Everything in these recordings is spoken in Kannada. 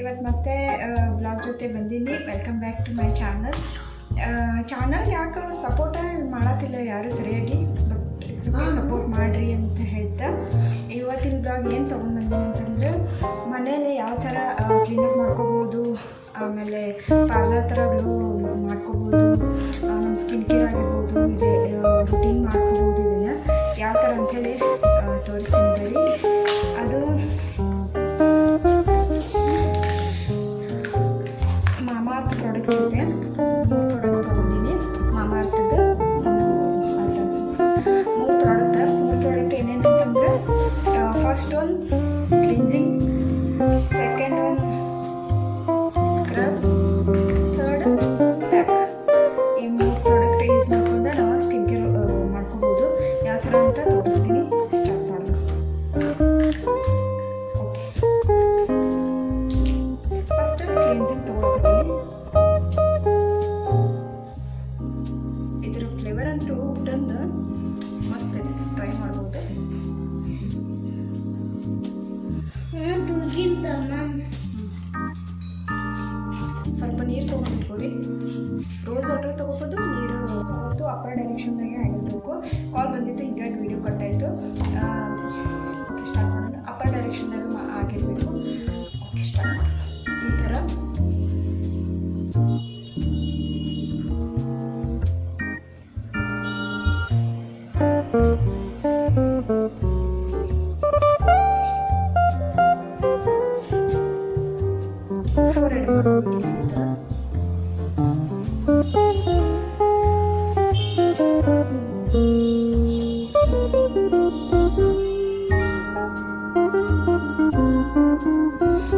ಇವತ್ತು ಮತ್ತೆ ಬ್ಲಾಗ್ ಜೊತೆ ಬಂದೀನಿ. Welcome back to my channel ಯಾಕೆ ಸಪೋರ್ಟ ಮಾಡತ್ತಿಲ್ಲ ಯಾರು ಸರಿಯಾಗಿ, ಬಟ್ ಸಪೋರ್ಟ್ ಮಾಡಿರಿ ಅಂತ ಹೇಳ್ತಾ ಇವತ್ತಿನ ಬ್ಲಾಗ್ ಏನು ತೊಗೊಂಡ್ಬಂದೀನಿ ಅಂತಂದರೆ ಮನೇಲಿ ಯಾವ ಥರ ಕ್ಲೀನಪ್ ಮಾಡ್ಕೋಬೋದು, ಆಮೇಲೆ ಪಾರ್ಲರ್ ಥರ ಗ್ಲೋ ಮಾಡ್ಕೋಬೋದು, ನಮ್ಮ ಸ್ಕಿನ್ ಕೇರ್ ಆಗಿರ್ಬೋದು, ಇದೆ ರುಟೀನ್ ಮಾಡ್ಕೋಬೋದು. ಇದನ್ನು ಯಾವ ಥರ ಅಂಥೇಳಿ ತೋರಿಸ್ತೀನಿ ಬರೀ. ಅದು ಮಾಮಾಅರ್ತ್ ಪ್ರಾಡಕ್ಟ್ ಇರುತ್ತೆ, 3 ಪ್ರಾಡಕ್ಟ್ ತೊಗೊಂಡಿನಿ. ಮಾಮಾಅರ್ತ್ದು 3 ಪ್ರಾಡಕ್ಟ್ ಏನೇನು ಅಂತಂದರೆ, first one cleansing, second one scrub, third pack. ಈ 3 ಪ್ರಾಡಕ್ಟ್ ಯೂಸ್ ಮಾಡ್ಕೊಂಡು ನಾವು ಸ್ಕಿನ್ ಕೇರ್ ಮಾಡ್ಕೋಬೋದು. ಯಾವ ಥರ ಅಂತ ತೋರಿಸ್ತೀನಿ. ಸ್ಟಾರ್ಟ್ ಮಾಡೋಣ. ಓಕೆ, ಫಸ್ಟ್ ಕ್ಲಿನ್ಸಿಂಗ್ ತೊಗೊಳಕತ್ತೀನಿ. ಇದರ ಫ್ಲೇವರ್ ಅಂತೂ ಊಟಂದು ಮಸ್ತ್ ಐತೆ, ಟ್ರೈ ಮಾಡ್ಬೋದು. ಸ್ವಲ್ಪ ನೀರು ತೊಗೊಂಡಿಟ್ಕೊಡಿ. ರೋಸ್ ವಾಟರ್ ತೊಗೋಬೋದು, ನೀರು ಮತ್ತು ಅಪ್ಪರ್ ಡೈರೆಕ್ಷನ್ದಾಗೆ ಆಗಿರಬೇಕು. ಕಾಲ್ ಬಂದಿತ್ತು, ಹಿಂಗಾಗಿ ವಿಡಿಯೋ ಕಟ್ಟಾಯಿತು. ಓಕೆ, ಸ್ಟಾರ್ಟ್ ಮಾಡೋಣ. ಅಪ್ಪರ್ ಡೈರೆಕ್ಷನ್ದಾಗ ಆಗಿರಬೇಕು. ಓಕೆ, ಸ್ಟಾರ್ಟ್ ಮಾಡೋಣ. ಈ ಥರ ರೆಡಿ ಮಾಡ್ಕೊಬೇಕು. ಈ ಥರ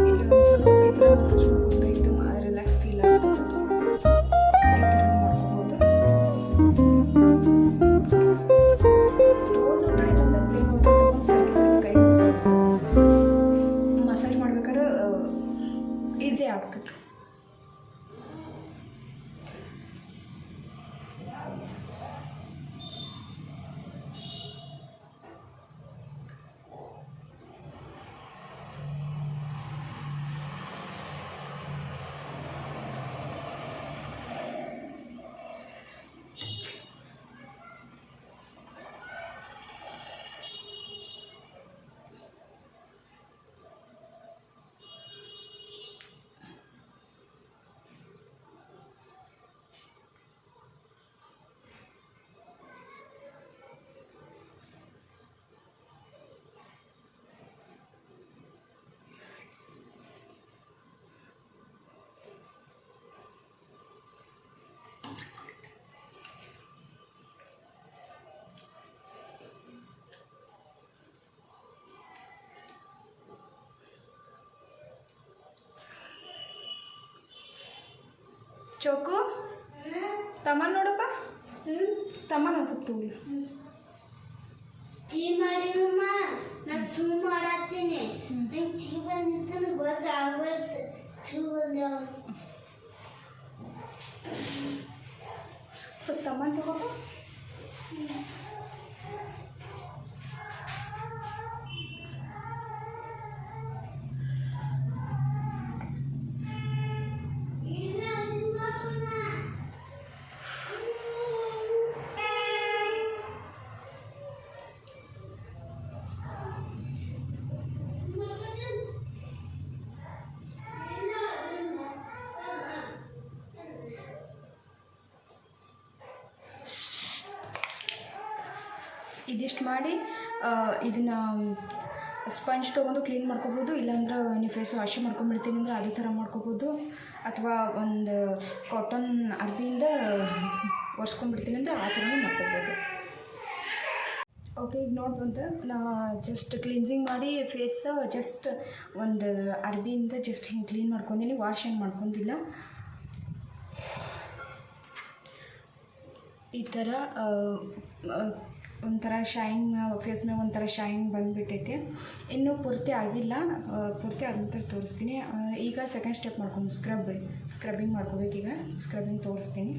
ಇಲ್ಲಿ ಒಂದು ಸ್ವಲ್ಪ ಈ ಥರ ಮಸಾಜ್ ಮಾಡ್ಕೊಂಡ್ರೆ ಇದು ರಿಲ್ಯಾಕ್ಸ್ ಫೀಲ್ ಆಗ್ತದೆ. ಈ ಥರ ಮಾಡ್ಕೋಬೋದು. ರೋಸ್ ವಾಟರ್ ಇದಂದ್ರೆ ಪ್ಲೇನ್ ವಾಟರ್ ತಗೊಂಡು ಸರಿ ಕೈ ಮಸಾಜ್ ಮಾಡ್ಬೇಕಾದ್ರೆ ಈಸಿ ಆಗ್ತದೆ. ಚೋಕು ತಮ್ಮ ನೋಡಪ್ಪ, ತಮ್ಮನ ಸ್ವಲ್ಪ ತಗೊಳ್ಳಿ. ಚೀ ಮಾಡಿರಮ್ಮ, ನಾನು ಚೂ ಮಾಡತ್ತೀನಿ. ನಂಗೆ ಚೀ ಬಂದಿತ್ತು ಗೊತ್ತಾಗ್ಬಾರ್ದು. ಚೂ ಬಂದವ ಸ್ವಲ್ಪ ತಮ್ಮನ ತಗೋಪ್ಪ. ಇದಿಷ್ಟು ಮಾಡಿ ಇದನ್ನು ಸ್ಪಂಜ್ ತೊಗೊಂಡು ಕ್ಲೀನ್ ಮಾಡ್ಕೋಬೋದು. ಇಲ್ಲಾಂದ್ರೆ ನೀವು ಫೇಸ್ ವಾಶ್ ಮಾಡ್ಕೊಂಬಿಡ್ತೀನಿ ಅಂದ್ರೆ ಅದೇ ಥರ ಮಾಡ್ಕೋಬೋದು. ಅಥವಾ ಒಂದು ಕಾಟನ್ ಅರ್ಬಿಯಿಂದ ಒರೆಸ್ಕೊಂಡ್ಬಿಡ್ತೀನಿ ಅಂದರೆ ಆ ಥರನೂ ಮಾಡ್ಕೋಬೋದು. ಓಕೆ, ಈಗ ನೋಡ್ಬಂತು ನಾ ಜಸ್ಟ್ ಕ್ಲೀನ್ಸಿಂಗ್ ಮಾಡಿ ಫೇಸ್ ಜಸ್ಟ್ ಒಂದು ಅರ್ಬಿಯಿಂದ ಜಸ್ಟ್ ಹಿಂಗೆ ಕ್ಲೀನ್ ಮಾಡ್ಕೊಂಡಿನಿ. ವಾಶ್ ಏನು ಮಾಡ್ಕೊಂಡಿಲ್ಲ. ಈ ಥರ ಒಂಥರ ಶೈನ್ ಫೇಸ್ ಮೇಲೆ ಒಂಥರ ಶೈನ್ ಬಂದುಬಿಟ್ಟೈತೆ. ಇನ್ನೂ ಪೂರ್ತಿ ಆಗಿಲ್ಲ, ಪೂರ್ತಿ ಆದ ನಂತರ ತೋರಿಸ್ತೀನಿ. ಈಗ ಸೆಕೆಂಡ್ ಸ್ಟೆಪ್ ಮಾಡ್ಕೊಂಡು ಸ್ಕ್ರಬ್ಬಿಂಗ್ ಮಾಡ್ಕೋಬೇಕೀಗ. ಸ್ಕ್ರಬ್ಬಿಂಗ್ ತೋರಿಸ್ತೀನಿ.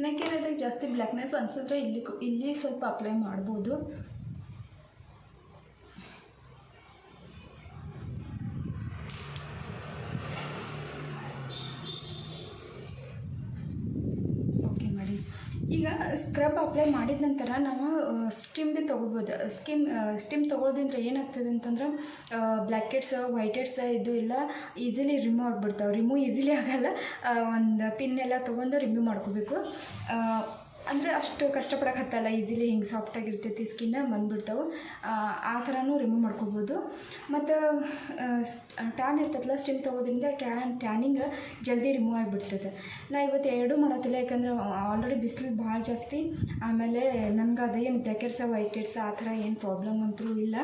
ನೆಕ್ ಏರಿಯಾದಾಗ ಜಾಸ್ತಿ ಬ್ಲ್ಯಾಕ್ನೆಸ್ ಅನಿಸಿದ್ರೆ ಇಲ್ಲಿ ಸ್ವಲ್ಪ ಅಪ್ಲೈ ಮಾಡ್ಬೋದು. ಓಕೆ ಮಾಡಿ. ಈಗ ಸ್ಕ್ರಬ್ ಅಪ್ಲೈ ಮಾಡಿದ ನಂತರ ನಾವು ಸ್ಟಿಮ್ ಭೀ ತೊಗೋಬೋದು. ಸ್ಟಿಮ್ ತೊಗೊಳೋದ್ರಿಂದ ಏನಾಗ್ತದೆ ಅಂತಂದ್ರೆ ಬ್ಲ್ಯಾಕ್ ಹೆಡ್ಸ್ ವೈಟ್ ಹೆಡ್ಸ್ ಇದು ಎಲ್ಲ ಈಸಿಲಿ ರಿಮೂವ್ ಆಗಿಬಿಡ್ತಾವೆ. ರಿಮೂವ್ ಈಸಿಲಿ ಆಗಲ್ಲ, ಒಂದು ಪಿನ್ ಎಲ್ಲ ತೊಗೊಂಡು ರಿಮೂವ್ ಮಾಡ್ಕೋಬೇಕು. ಅಂದರೆ ಅಷ್ಟು ಕಷ್ಟಪಡಕ್ಕೆ ಹತ್ತಲ್ಲ, ಈಸಿಲಿ ಹಿಂಗೆ ಸಾಫ್ಟಾಗಿರ್ತೈತಿ ಸ್ಕಿನ್ನ ಬಂದುಬಿಡ್ತಾವೆ. ಆ ಥರನೂ ರಿಮೂವ್ ಮಾಡ್ಕೋಬೋದು. ಮತ್ತು ಟ್ಯಾನ್ ಇರ್ತೈತಲ್ಲ, ಸ್ಟಿಮ್ ತೊಗೋದ್ರಿಂದ ಟ್ಯಾನಿಂಗ್ ಜಲ್ದಿ ರಿಮೂವ್ ಆಗಿಬಿಡ್ತೈತೆ. ನಾ ಇವತ್ತು ಎರಡೂ ಮಾಡತ್ತಿಲ್ಲ, ಯಾಕಂದ್ರೆ ಆಲ್ರೆಡಿ ಬಿಸಿಲು ಭಾಳ ಜಾಸ್ತಿ. ಆಮೇಲೆ ನನಗೆ ಅದೇನು ಬ್ಲ್ಯಾಕ್ ಹೆಡ್ಸ್ ವೈಟ್ ಹೆಡ್ಸ್ ಆ ಥರ ಏನು ಪ್ರಾಬ್ಲಮ್ ಅಂತೂ ಇಲ್ಲ.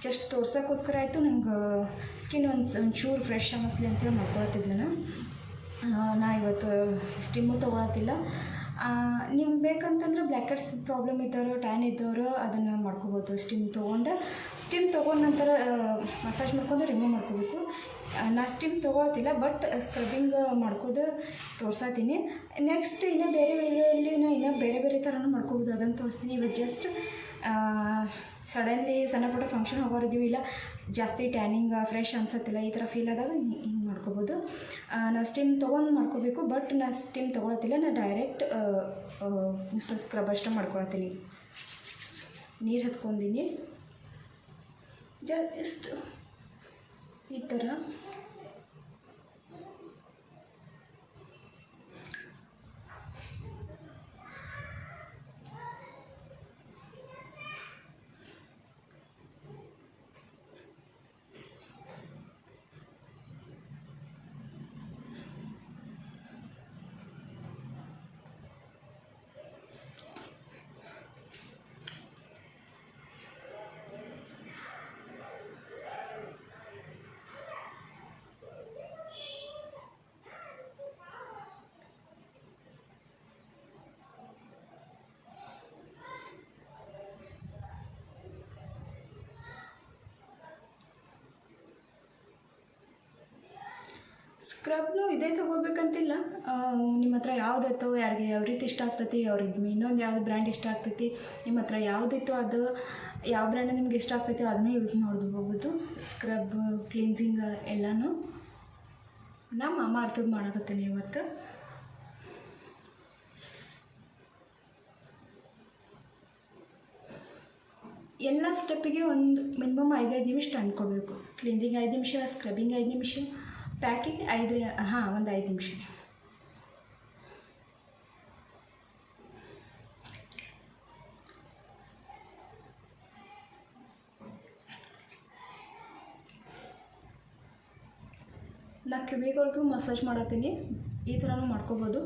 ಜಸ್ಟ್ ತೋರ್ಸೋಕ್ಕೋಸ್ಕರ ಆಯಿತು, ನಂಗೆ ಸ್ಕಿನ್ ಒಂಚೂರು ಫ್ರೆಶ್ ಅನ್ನಿಸ್ಲಿ ಅಂತೇಳಿ ಮಾಡ್ಕೊಳತ್ತಿದ್ದೆ ನಾನು. ನಾ ಇವತ್ತು ಸ್ಟಿಮ್ಮು ತೊಗೊಳತ್ತಿಲ್ಲ. ನಿಮ್ಗೆ ಬೇಕಂತಂದ್ರೆ ಬ್ಲ್ಯಾಕ್ ಹೆಡ್ಸ್ ಪ್ರಾಬ್ಲಮ್ ಇದ್ದವರು, ಟ್ಯಾನ್ ಇದ್ದವರು ಅದನ್ನು ಮಾಡ್ಕೋಬೋದು. ಸ್ಟಿಮ್ ತೊಗೊಂಡ ನಂತರ ಮಸಾಜ್ ಮಾಡ್ಕೊಂಡು ರಿಮೂವ್ ಮಾಡ್ಕೋಬೇಕು. ನಾ ಸ್ಟಿಮ್ ತೊಗೊಳ್ತಿಲ್ಲ, ಬಟ್ ಸ್ಕ್ರಬ್ಬಿಂಗ್ ಮಾಡ್ಕೋದು ತೋರ್ಸತ್ತೀನಿ. ನೆಕ್ಸ್ಟ್ ಇನ್ನೂ ಬೇರೆ ವಿಡಿಯೋಲ್ಲಿ ನಾ ಇನ್ನೂ ಬೇರೆ ಬೇರೆ ಥರನೂ ಮಾಡ್ಕೋಬೋದು, ಅದನ್ನು ತೋರಿಸ್ತೀನಿ. ಇವತ್ತು ಜಸ್ಟ್ ಸಡನ್ಲಿ ಸಣ್ಣ ಪುಟ್ಟ ಫಂಕ್ಷನ್ ಹೋಗೋರಿದ್ದೀವಿ, ಇಲ್ಲ ಜಾಸ್ತಿ ಟ್ಯಾನಿಂಗ್ ಫ್ರೆಶ್ ಅನ್ಸತ್ತಿಲ್ಲ, ಈ ಥರ ಫೀಲ್ ಆದಾಗ ಹಿಂಗೆ ಮಾಡ್ಕೋಬೋದು. ನಾವು ಸ್ಟಿಮ್ ತೊಗೊಂಡು ಮಾಡ್ಕೋಬೇಕು, ಬಟ್ ನಾ ಸ್ಟಿಮ್ ತೊಗೊಳತ್ತಿಲ್ಲ. ನಾ ಡೈರೆಕ್ಟ್ ಸ್ಕ್ರಬ್ ಅಷ್ಟೇ ಮಾಡ್ಕೊಳತ್ತೀನಿ. ನೀರು ಹಚ್ಕೊಂಡೀನಿ ಜಸ್ಟ್ ಈ ಥರ. ಸ್ಕ್ರಬ್ನು ಇದೇ ತೊಗೋಬೇಕಂತಿಲ್ಲ. ನಿಮ್ಮ ಹತ್ರ ಯಾವುದಿತ್ತೋ, ಯಾರಿಗೆ ಯಾವ ರೀತಿ ಇಷ್ಟ ಆಗ್ತೈತಿ, ಅವ್ರಿಗೆ ಇನ್ನೊಂದು ಯಾವ್ದು ಬ್ರ್ಯಾಂಡ್ ಇಷ್ಟ ಆಗ್ತೈತಿ, ನಿಮ್ಮ ಹತ್ರ ಯಾವುದಿತ್ತು ಅದು ಯಾವ ಬ್ರ್ಯಾಂಡ್ ನಿಮ್ಗೆ ಇಷ್ಟ ಆಗ್ತೈತಿ ಅದನ್ನು ಯೂಸ್ ಮಾಡ್ಬೋದು. ಸ್ಕ್ರಬ್ ಕ್ಲೀನ್ಸಿಂಗ್ ಎಲ್ಲನೂ ನಾ ಮಾಮಾ ಅರ್ಥದ್ದು ಮಾಡಕತ್ತೀನಿ ಇವತ್ತು. ಎಲ್ಲ ಸ್ಟೆಪ್ಪಿಗೆ ಒಂದು ಮಿನಿಮಮ್ 5 ನಿಮಿಷ ಟೈಮ್ ಕೊಡಬೇಕು. ಕ್ಲೀನ್ಸಿಂಗ್ 5 ನಿಮಿಷ, ಸ್ಕ್ರಬ್ಬಿಂಗ್ 5 ನಿಮಿಷ, ಪ್ಯಾಕಿಂಗ್ 5 ನಿಮಿಷ. ನಾ ಕಿವಿಗಳಿಗೂ ಮಸಾಜ್ ಮಾಡತ್ತೀನಿ, ಈ ಥರನೂ ಮಾಡ್ಕೋಬೋದು.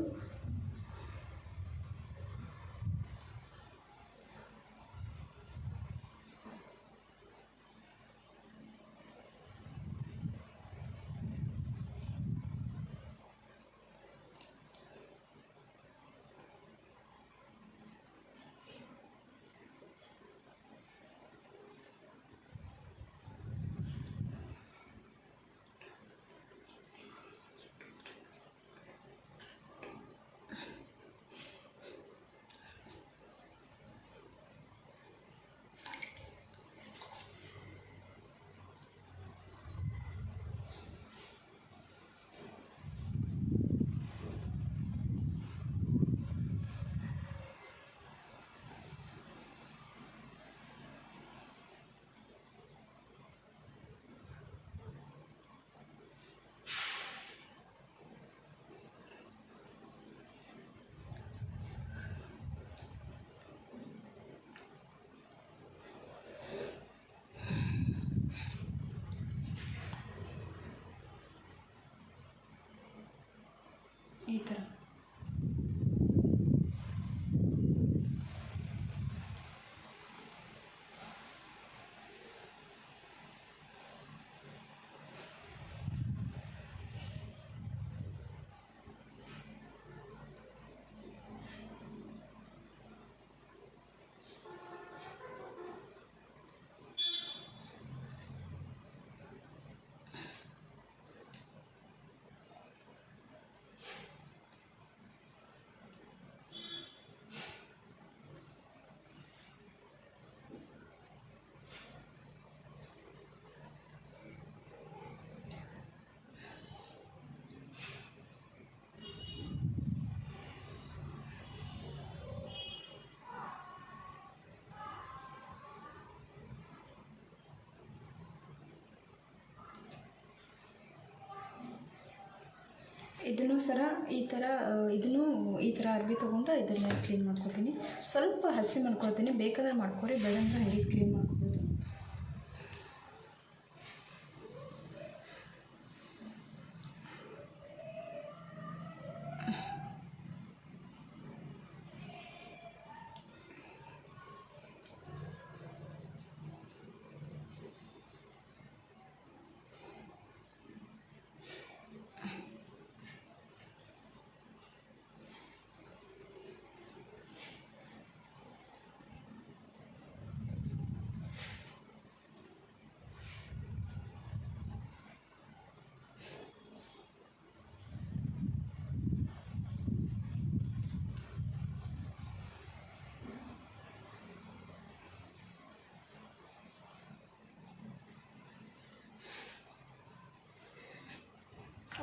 ಈ ಥರ ಇದನ್ನು ಇದನ್ನು ಈ ಥರ ಅರ್ಬಿ ತೊಗೊಂಡು ಇದನ್ನು ಕ್ಲೀನ್ ಮಾಡ್ಕೊತೀನಿ. ಸ್ವಲ್ಪ ಹಸಿ ಮಾಡ್ಕೊಳ್ತೀನಿ, ಬೇಕಾದ್ರೆ ಮಾಡ್ಕೊರಿ, ಬೇಡಂದ್ರೆ ಹಾಗೆ ಕ್ಲೀನ್ ಮಾಡ್ಕೊಬೋದು.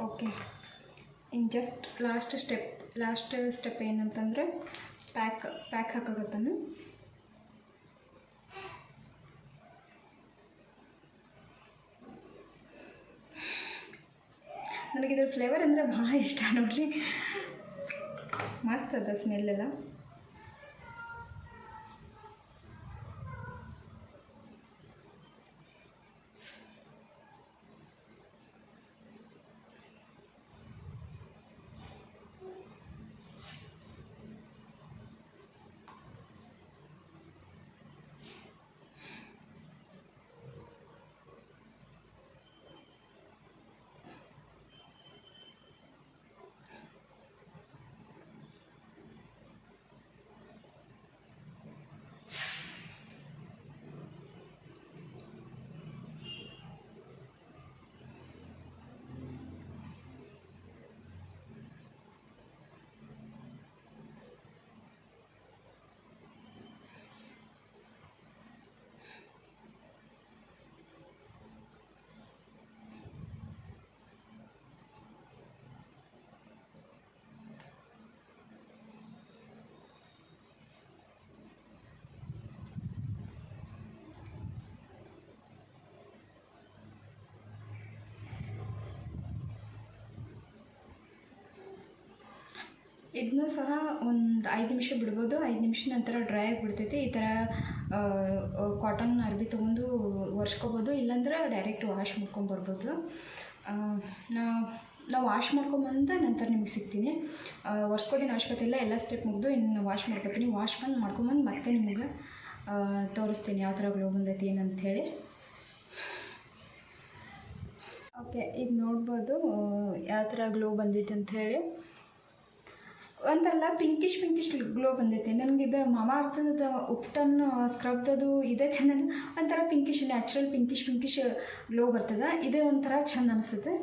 ಓಕೆ, ಇನ್ನು ಜಸ್ಟ್ ಲಾಸ್ಟ್ ಸ್ಟೆಪ್ ಏನಂತಂದರೆ ಪ್ಯಾಕ್ ಹಾಕಾಗತ್ತಾನು. ನನಗಿದ್ರ ಫ್ಲೇವರ್ ಅಂದರೆ ಭಾಳ ಇಷ್ಟ ನೋಡ್ರಿ, ಮಸ್ತ್ ಅದ ಸ್ಮೆಲ್ಲೆಲ್ಲ. ಇದನ್ನೂ ಸಹ ಒಂದು 5 ನಿಮಿಷ ಬಿಡ್ಬೋದು. 5 ನಿಮಿಷ ನಂತರ ಡ್ರೈ ಆಗಿಬಿಡ್ತೈತಿ. ಈ ಥರ ಕಾಟನ್ ಅರ್ಬಿ ತೊಗೊಂಡು ಒರೆಸ್ಕೊಬೋದು, ಇಲ್ಲಾಂದ್ರೆ ಡೈರೆಕ್ಟ್ ವಾಶ್ ಮಾಡ್ಕೊಂಬರ್ಬೋದು. ನಾವು ವಾಶ್ ಮಾಡ್ಕೊಂಬಂದು ನಂತರ ನಿಮ್ಗೆ ಸಿಗ್ತೀನಿ. ಒರೆಸ್ಕೋದಿನ ಅವಶ್ಯಕತೆ ಇಲ್ಲ, ಎಲ್ಲ ಸ್ಟೆಪ್ ಮುಗಿದು ಇನ್ನು ವಾಶ್ ಮಾಡ್ಕೊತೀನಿ. ವಾಶ್ ಮಾಡ್ಕೊಂಬಂದು ಮತ್ತೆ ನಿಮ್ಗೆ ತೋರಿಸ್ತೀನಿ ಯಾವ ಥರ ಗ್ಲೋ ಬಂದೈತಿ ಏನಂಥೇಳಿ. ಓಕೆ, ಇದು ನೋಡ್ಬೋದು ಯಾವ ಥರ ಗ್ಲೋ ಬಂದೈತೆ ಅಂಥೇಳಿ. ಒಂಥರ ಪಿಂಕಿಶ್ ಗ್ಲೋ ಬಂದೈತೆ. ನನಗಿದು ಮಾಮಾ ಅರ್ಥದ ಉಪ್ಟನ್ ಸ್ಕ್ರಬ್ದದು ಇದೇ ಚೆಂದ, ಒಂಥರ ಪಿಂಕಿಶ್ ನ್ಯಾಚುರಲ್ ಪಿಂಕಿಶ್ ಗ್ಲೋ ಬರ್ತದೆ. ಇದೇ ಒಂಥರ ಚೆಂದ ಅನಿಸುತ್ತೆ.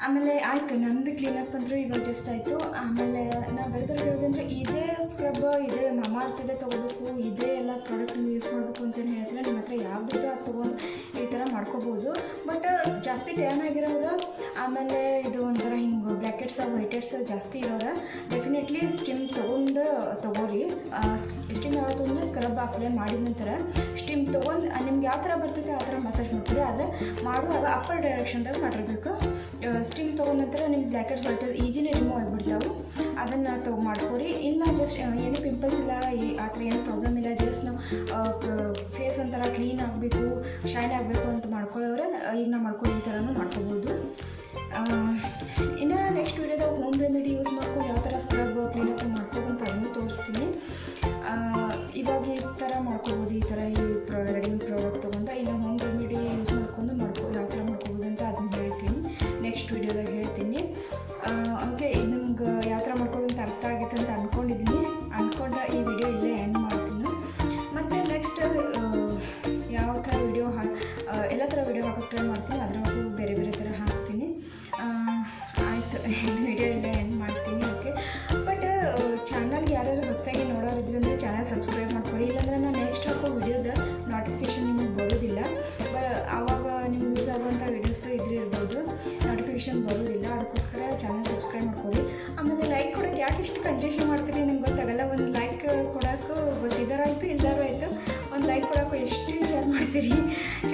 ಆಮೇಲೆ ಆಯಿತು, ನಂದು ಕ್ಲೀನಪ್ ಅಂದರೂ ಇವಾಗ ಜಸ್ಟ್ ಆಯಿತು. ಆಮೇಲೆ ನಾನು ಬರೆದಲ್ಲಿ ಹೇಳೋದಂದರೆ ಇದೇ ಸ್ಕ್ರಬ್, ಇದೇ ಮಾಮಾ ಅರ್ಥದೇ ತೊಗೋಬೇಕು, ಇದೇ ಎಲ್ಲ ಪ್ರಾಡಕ್ಟ್ ಯೂಸ್ ಮಾಡಬೇಕು ಅಂತೇನು ಹೇಳ್ತೀನಿ. ನಿಮ್ಮ ಹತ್ರ ಯಾವ್ದು ಅದು ತೊಗೊಂಡು ಈ ಥರ ಮಾಡ್ಕೋಬೋದು. ಬಟ್ ಜಾಸ್ತಿ ಟ್ಯಾನ್ ಆಗಿರೋರು, ಆಮೇಲೆ ಇದು ಒಂಥರ ಹಿಂಗೆ ಬ್ಲ್ಯಾಕೆಟ್ಸ್ ವೈಟ್ ಹೆಡ್ಸ್ ಜಾಸ್ತಿ ಇರೋರು ಡೆಫಿನೆಟ್ಲಿ ಸ್ಟಿಮ್ ತೊಗೋರಿ. ಸ್ಟಿಮ್ ಯಾವತ್ತು ಅಂದರೆ ಸ್ಕ್ರಬ್ ಅಪ್ಲೈ ಮಾಡಿದ ನಂತರ ಸ್ಟಿಮ್ ತೊಗೊಂಡು ನಿಮ್ಗೆ ಯಾವ ಥರ ಬರ್ತೈತೆ ಆ ಥರ ಮಸಾಜ್ ಮಾಡ್ತೀರಿ. ಆದರೆ ಮಾಡುವಾಗ ಅಪ್ಪರ್ ಡೈರೆಕ್ಷನ್ದಾಗ ಮಾಡಿರ್ಬೇಕು. ಸ್ಟಿಮ್ ತೊಗೊಂಡ ನಂತರ ನಿಮ್ಗೆ ಬ್ಲ್ಯಾಕೆಟ್ಸ್ ವೈಟ್ ಈಜಿಲಿ ರಿಮೂವ್ ಆಗಿಬಿಡ್ತಾವೆ. ಅದನ್ನು ಮಾಡ್ಕೊರಿ. ಇಲ್ಲ ಜಸ್ಟ್ ಏನು ಪಿಂಪಲ್ಸ್ ಇಲ್ಲ, ಆ ಥರ ಏನು ಪ್ರಾಬ್ಲಮ್ ಇಲ್ಲ, ಜಸ್ಟ್ ನಾವು ಫೇಸ್ ಒಂಥರ ಕ್ಲೀನ್ ಆಗಬೇಕು, ಶೈನ್ ಆಗಬೇಕು ಅಂತ ಮಾಡ್ಕೊಳ್ಳೋರೆ ಈಗ ನಾವು ಮಾಡ್ಕೊಳ್ಳಿ ಈ ಥರನೂ ಮಾಡ್ಕೋಬೋದು. ಇನ್ನು ನೆಕ್ಸ್ಟ್ ವೀಡಿಯೋದಾಗ ಹೋಮ್ ರೆಮಿಡಿ ಯೂಸ್ ಮಾಡ್ಕೊಂಡು ಯಾವ ಥರ ಸ್ಕ್ರಬ್ ಕ್ಲೀನಪ್ ಮಾಡ್ಕೋದು ಅಂತ ಅದನ್ನು ತೋರಿಸ್ತೀನಿ. ಇವಾಗ ಈ ಥರ ಮಾಡ್ಕೋಬೋದು, ಈ ಥರ ಈ ರೆಡಿಮೇಡ್ ಪ್ರಾಡಕ್ಟ್ ತೊಗೊಂಡು. ಇನ್ನು ಹೋಮ್ ರೆಮಿಡಿ ಯೂಸ್ ಮಾಡ್ಕೊಂಡು ಯಾವ ಥರ ಮಾಡ್ಕೋಬೋದು ಅಂತ ಅದನ್ನು ಹೇಳ್ತೀನಿ, ನೆಕ್ಸ್ಟ್ ವೀಡಿಯೋದಾಗ ಹೇಳ್ತೀನಿ. ಓಕೆ, ಇದು ನಿಮ್ಗೆ ಯಾವ ಥರ ಮಾಡ್ಕೋದು ಅಂತ ಅರ್ಥ ಆಗಿತ್ತು ಅಂತ ಅಂದ್ಕೊಂಡಿದ್ದೀನಿ. ಈ ವಿಡಿಯೋ ಇಲ್ಲೇ ಎಂಡ್ ಮಾಡ್ತೀನಿ. ಮತ್ತು ನೆಕ್ಸ್ಟ್ ಯಾವ ಥರ ವಿಡಿಯೋ ಎಲ್ಲ ಥರ ವಿಡಿಯೋ ಹಾಕೋಕ್ಕೆ ಟ್ರೈ ಮಾಡ್ತೀನಿ. ಅದರೊಳಗೂ ಬೇರೆ ಥರ ಹಾಕ್ತೀನಿ. ಆಯಿತು, ಇದು ವಿಡಿಯೋ ಇಲ್ಲೇ ಎಂಡ್ ಮಾಡ್ತೀನಿ. ಓಕೆ, ಬಟ್ ಚಾನಲ್ಗೆ ಯಾರ್ಯಾರು ಹೊಸದಾಗಿ ನೋಡೋರಿದ್ರಂದರೆ ಚಾನಲ್ ಸಬ್ಸ್ಕ್ರೈಬ್ ಮಾಡ್ಕೊಳ್ಳಿ. ಇಲ್ಲಾಂದರೆ ನಾನು ನೆಕ್ಸ್ಟ್ ಹಾಕೋ ವಿಡಿಯೋದ ನೋಟಿಫಿಕೇಷನ್ ನಿಮಗೆ ಬರೋದಿಲ್ಲ. ಆವಾಗ ನಿಮ್ಗೆ ಯೂಸ್ ಆಗುವಂಥ ವೀಡಿಯೋಸ್ದು ಇರ್ಬೋದು, ನೋಟಿಫಿಕೇಷನ್ ಬರೋದಿಲ್ಲ. ಅದಕ್ಕೋಸ್ಕರ ಚಾನಲ್ ಸಬ್ಸ್ಕ್ರೈಬ್ ಮಾಡ್ಕೊಳ್ಳಿ. ಆಮೇಲೆ ಲೈಕ್ ಕೊಡೋಕ್ಕೆ ಯಾಕೆ ಇಷ್ಟು ಕಂಜೆಷನ್ ಮಾಡ್ತೀರಿ ನಂಗೆ ಗೊತ್ತಾಗಲ್ಲ. ಒಂದು ಲೈಕ್ ಕೊಡೋಕ್ಕೂ ಗೊತ್ತಿದ್ದಾರಾಯಿತು ಇಲ್ಲಾರು ಆಯಿತು, ಒಂದು ಲೈಕ್ ಕೊಡೋಕ್ಕೂ ಎಷ್ಟು ವಿಚಾರ ಮಾಡ್ತೀರಿ.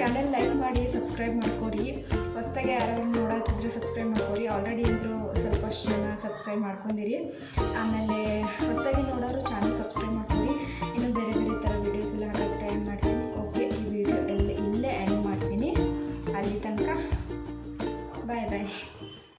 ಚಾನಲ್ ಲೈಕ್ ಮಾಡಿ ಸಬ್ಸ್ಕ್ರೈಬ್ ಮಾಡ್ಕೊರಿ. ಹೊಸದಾಗಿ ಯಾರು ನೋಡೋತ್ತಿದ್ರೆ ಸಬ್ಸ್ಕ್ರೈಬ್ ಮಾಡ್ಕೊರಿ. ಆಲ್ರೆಡಿ ಅಂದರೂ ಸ್ವಲ್ಪ ಸಬ್ಸ್ಕ್ರೈಬ್ ಮಾಡ್ಕೊಂಡಿರಿ. ಆಮೇಲೆ ಹೊಸದಾಗಿ ನೋಡೋರು ಚಾನಲ್ ಸಬ್ಸ್ಕ್ರೈಬ್ ಮಾಡ್ಕೊರಿ. ಇನ್ನೂ ಬೇರೆ ಬೇರೆ ಥರ ವೀಡಿಯೋಸ್ ಎಲ್ಲ